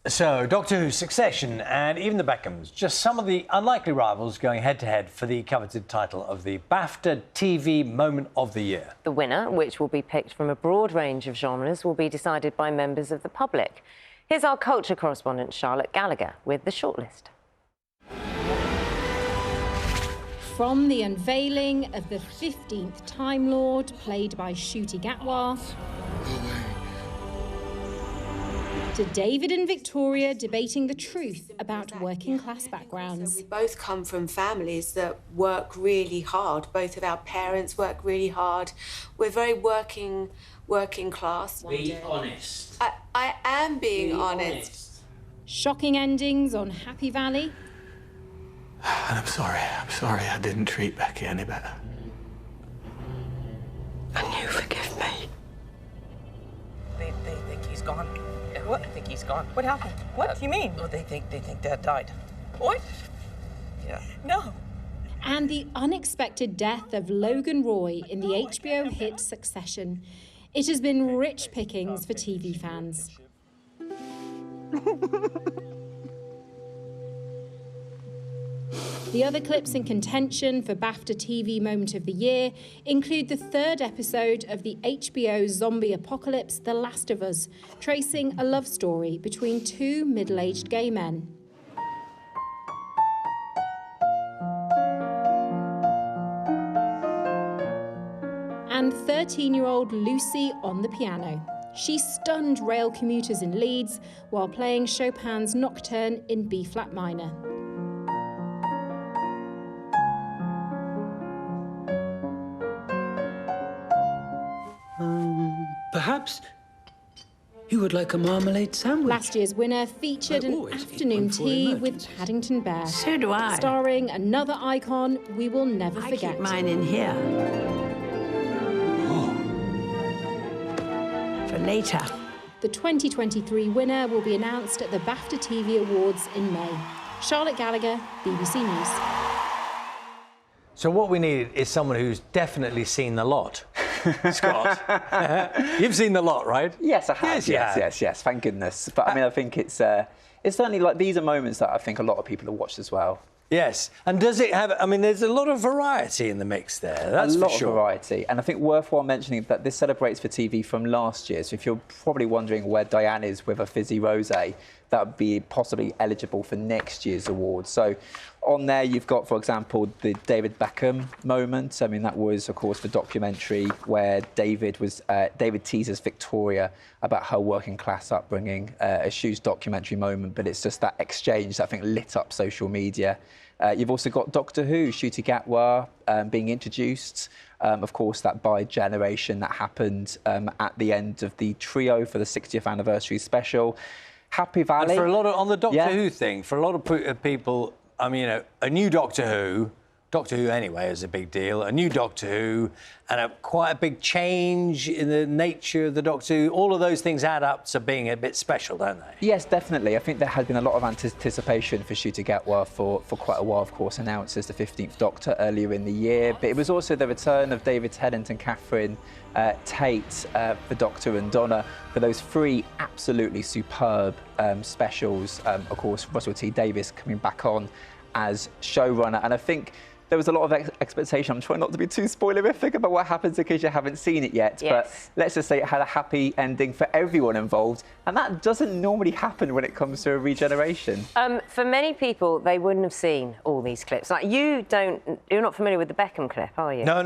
So, Doctor Who, Succession and even the Beckhams, just some of the unlikely rivals going head-to-head for the coveted title of the BAFTA TV Moment of the Year. The winner, which will be picked from a broad range of genres, will be decided by members of the public. Here's our culture correspondent, Charlotte Gallagher, with the shortlist. From the unveiling of the 15th Time Lord, played by Ncuti Gatwa, to David and Victoria debating the truth about working-class backgrounds. We both come from families that work really hard. Both of our parents work really hard. We're very working class. Be honest. I am being honest. Shocking endings on Happy Valley. And I'm sorry I didn't treat Becky any better. And you forgive me. They think he's gone. What? I think he's gone. What happened? What do you mean? Well, they think Dad died. What? Yeah. No. And the unexpected death of Logan Roy in the HBO hit Succession. It has been rich pickings for TV fans. The other clips in contention for BAFTA TV Moment of the Year include the third episode of the HBO zombie apocalypse, The Last of Us, tracing a love story between two middle-aged gay men. And 13-year-old Lucy on the piano. She stunned rail commuters in Leeds while playing Chopin's Nocturne in B-flat minor. Perhaps you would like a marmalade sandwich. Last year's winner featured an afternoon tea with Paddington Bear. So do I. Starring another icon we will never forget. I keep mine in here. Oh. For later. The 2023 winner will be announced at the BAFTA TV Awards in May. Charlotte Gallagher, BBC News. So what we need is someone who's definitely seen the lot. Scott, you've seen the lot, right? Yes, I have. Yes. Thank goodness. But I mean, I think it's certainly like these are moments that I think a lot of people have watched as well. Yes, and does it have? I mean, there's a lot of variety in the mix there. That's a lot for sure. of variety, and I think worthwhile mentioning that this celebrates for TV from last year. So if you're probably wondering where Diane is with a fizzy rosé, that would be possibly eligible for next year's awards. So on there, you've got, for example, the David Beckham moment. I mean, that was, of course, the documentary where David teases Victoria about her working class upbringing, a Shoes documentary moment, but it's just that exchange that I think lit up social media. You've also got Doctor Who, Ncuti Gatwa being introduced. Of course, that bi-generation that happened at the end of the trio for the 60th anniversary special. Happy Valley. And for a lot of, on the Doctor Who thing, for a lot of people, I mean, you know, a new Doctor Who anyway is a big deal, a new Doctor Who, and quite a big change in the nature of the Doctor Who. All of those things add up to being a bit special, don't they? Yes, definitely. I think there had been a lot of anticipation for Ncuti Gatwa for quite a while, of course, announced as the 15th Doctor earlier in the year. But it was also the return of David Tennant and Catherine Tate for Doctor and Donna for those three absolutely superb specials. Of course, Russell T Davies coming back on as showrunner, and I think there was a lot of expectation. I'm trying not to be too spoilerific about what happens in case you haven't seen it yet, but let's just say it had a happy ending for everyone involved, and that doesn't normally happen when it comes to a regeneration. For many people, they wouldn't have seen all these clips. Like you're not familiar with the Beckham clip, are you? No,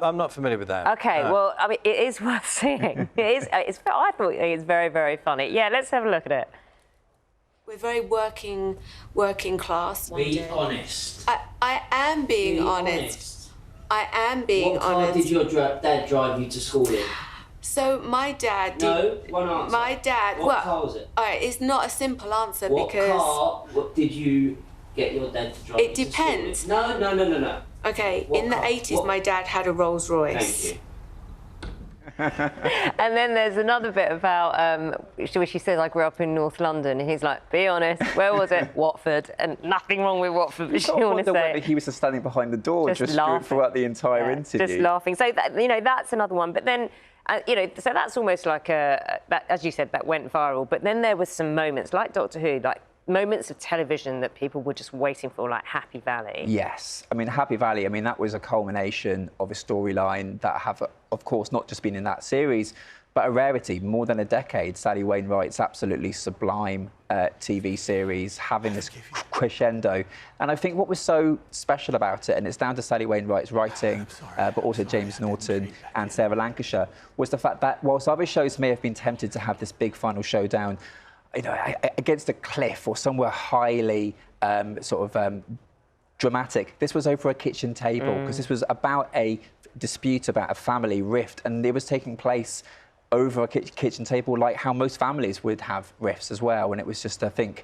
I'm not familiar with that. Okay, well, I mean, it is worth seeing. I thought it's very, very funny. Yeah, let's have a look at it. We're very working class. Be honest. I am being honest. I am being honest. What car did your dad drive you to school in? So my dad did... No, one answer. My dad... What car was it? All right, it's not a simple answer because... What did you get your dad to drive you to school in? It depends. No. Okay, in the 80s, my dad had a Rolls Royce. Thank you. And then there's another bit about where she says, I grew up in North London, and he's like, be honest, where was it? Watford. And nothing wrong with Watford, but she want to say whether he was just standing behind the door just throughout the entire interview. Just laughing. So, you know, that's another one. But then You know, so that's almost like that, as you said, that went viral. But then there was some moments like Doctor Who, like moments of television that people were just waiting for, like Happy Valley. Yes, I mean Happy Valley. I mean that was a culmination of a storyline that have, of course, not just been in that series, but a rarity. More than a decade. Sally Wainwright's absolutely sublime TV series, having this crescendo. And I think what was so special about it, and it's down to Sally Wainwright's writing, but also James Norton and Sarah Lancashire, was the fact that whilst other shows may have been tempted to have this big final showdown, you know, against a cliff or somewhere highly dramatic, this was over a kitchen table, because this was about a dispute, about a family rift, and it was taking place over a kitchen table, like how most families would have rifts as well. And it was just, I think,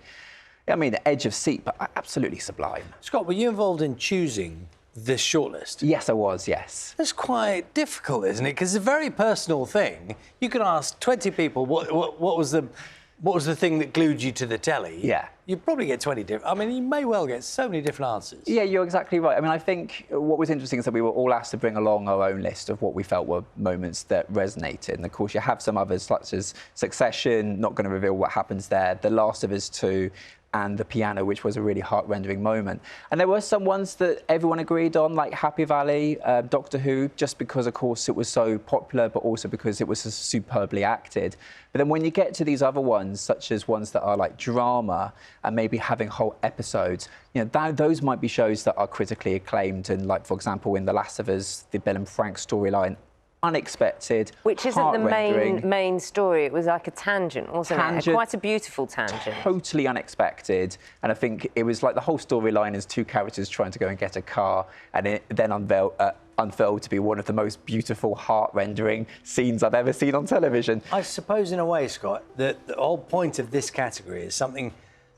I mean, the edge of seat, but absolutely sublime. Scott, were you involved in choosing this shortlist? Yes, I was, yes. That's quite difficult, isn't it? Because it's a very personal thing. You could ask 20 people what was the thing that glued you to the telly. Yeah. You'd probably get 20 different... I mean, you may well get so many different answers. Yeah, you're exactly right. I mean, I think what was interesting is that we were all asked to bring along our own list of what we felt were moments that resonated. And, of course, you have some others, such as Succession, not going to reveal what happens there, The Last of Us 2, and The Piano, which was a really heart-rending moment. And there were some ones that everyone agreed on, like Happy Valley, Doctor Who, just because, of course, it was so popular, but also because it was so superbly acted. But then when you get to these other ones, such as ones that are like drama and maybe having whole episodes, you know, those might be shows that are critically acclaimed. And like, for example, in The Last of Us, the Bill and Frank storyline, unexpected, which isn't the main story. It was like a tangent, wasn't it? Quite a beautiful tangent. Totally unexpected. And I think it was like the whole storyline is two characters trying to go and get a car, and it then unfurled to be one of the most beautiful, heart-rendering scenes I've ever seen on television. I suppose, in a way, Scott, that the whole point of this category is something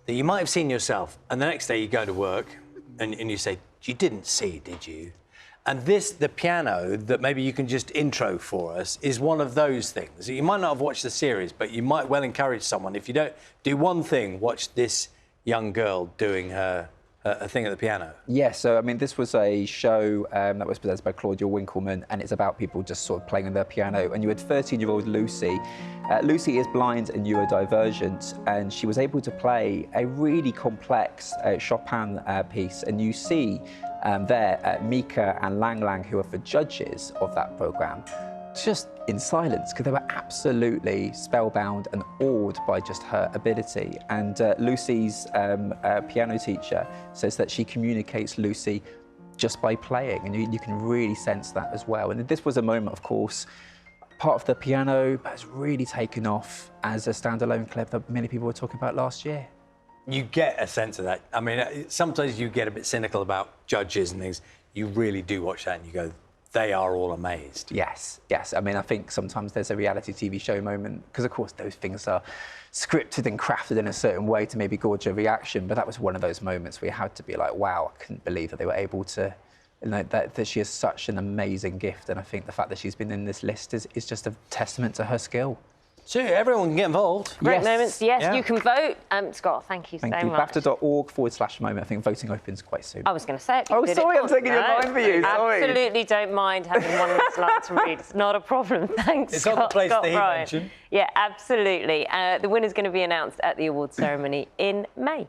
that you might have seen yourself, and the next day you go to work and you say, you didn't see, did you? And this, The Piano, that maybe you can just intro for us, is one of those things. You might not have watched the series, but you might well encourage someone, if you don't do one thing, watch this young girl doing her thing at the piano. Yeah, so, I mean, this was a show that was presented by Claudia Winkleman, and it's about people just sort of playing on their piano. And you had 13-year-old Lucy. Lucy is blind and neurodivergent, and she was able to play a really complex Chopin piece. And you see there Mika and Lang Lang, who are the judges of that programme, just in silence, because they were absolutely spellbound and awed by just her ability. And Lucy's piano teacher says that she communicates Lucy just by playing, and you can really sense that as well. And this was a moment, of course, part of The Piano has really taken off as a standalone clip that many people were talking about last year. You get a sense of that. I mean, sometimes you get a bit cynical about judges and things. You really do watch that and you go, they are all amazed. Yes, yes. I mean, I think sometimes there's a reality TV show moment, because, of course, those things are scripted and crafted in a certain way to maybe gauge a reaction. But that was one of those moments where you had to be like, wow, I couldn't believe that they were able to, you know, that she has such an amazing gift. And I think the fact that she's been in this list is just a testament to her skill. So everyone can get involved. Great moments, yes, yeah. You can vote. Scott, thank you so much. BAFTA.org/moment. I think voting opens quite soon. I was going to say it. Oh, sorry, I'm taking your line for you. Sorry. Absolutely don't mind having one less line to read. It's not a problem. Thanks, it's Scott. It's not the place that he Bryan. mentioned. Yeah, absolutely. The winner's going to be announced at the awards ceremony in May.